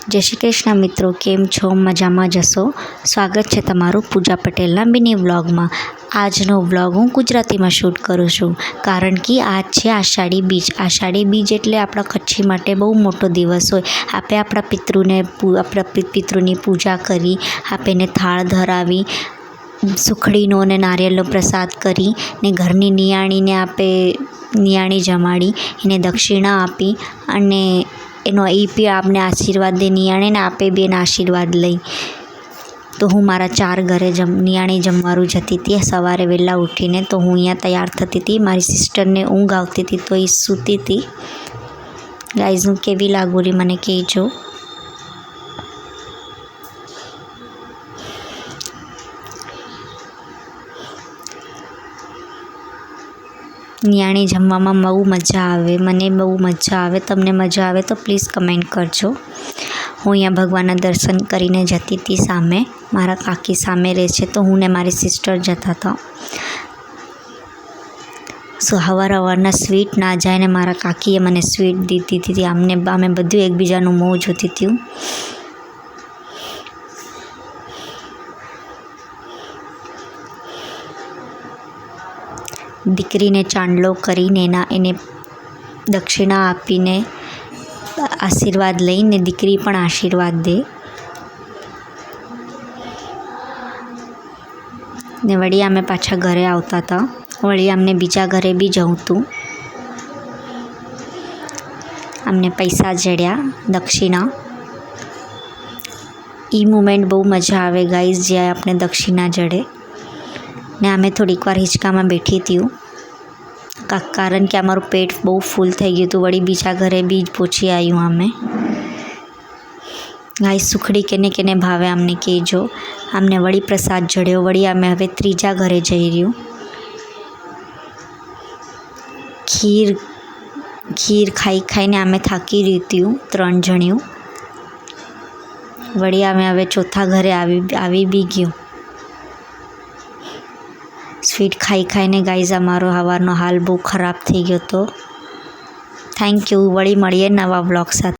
जय श्री कृष्ण मित्रों, केम छो? मजामां जशो। स्वागत है तमारू पूजा पटेलना मिनी व्लॉग में। आजनो व्लॉग हूँ गुजराती में शूट करूँ छूँ, कारण कि आज है आषाढ़ी बीज। आषाढ़ी बीज एटले आपणा कच्छी माटे बहु मोटो दिवस होय। आपे आपणा पितृनी पूजा करी, आपे ने थाळ धरावी, सुखड़ीनो ने नारिયેળનો प्रसाद करी ने घरनी नियाणीने आपे नियाणी जमाड़ी एने दक्षिणा आपी अने एनो ई बी आपने आशीर्वाद दे, नियाणे ने आपे बी एना आशीर्वाद लई। तो हूँ मारा 4 घरे नियाणी जमवारू जती थी सवारे वहेला उठीने। तो हूँ अहींया तैयार थती थी, मारी सिस्टर ने ऊँघ आवती थी तो ए सूती थी। गाइज हूँ केवी लागू रही मने कहेजो। नियाणी जमवामां बहु मजा आवे, मने बहु मजा आवे। तमने मजा आवे तो प्लीज़ कमेंट करजो। हूँ अहींया भगवानना दर्शन करीने जती थी। सामे मारा काकी सामे रहे छे, तो हूँ ने मारी सिस्टर जता था। सो हवारना स्वीट ना जाए ने मारा काकीए मने स्वीट दीधी थी। आमे बधुं एकबीजानुं मों जोती थी। दीकरीने चांदलो करीने एने दक्षिणा आपीने आशीर्वाद लईने दीकरी पण आशीर्वाद दे ने वળી आमे पाछा घरे आवता था। वળી अमने बीजा घरे बी जऊं तू। अमने पैसा जड़्या दक्षिणा। ई मोमेंट बहु मजा आवे गाइज, जे आपने दक्षिणा जड़े ने। आमे थोड़ीक वार हिचकामां बैठी थी, कारण कि अमारू पेट बहु फूल थई गयुं हतुं। वળી बीजा घरे बी पहोंची आव्युं अमे। गाइज सुखड़ी केने केने भावे अमने कहेजो। अमने वળી प्रसाद जड़्यो। वળી अमे हवे त्रीजा घरे जई रह्युं। खीर खाई खाईने अमे थाकी रह्युं 3 जणियों। वળી अमे हवे चौथा घरे आवी बी गयुं। स्वीट खाई खाईने गाइज अमारो हवारनो हाल बहु खराब थई गयो तो। Thank you. वળી મળીએ नवा व्लॉग साथे।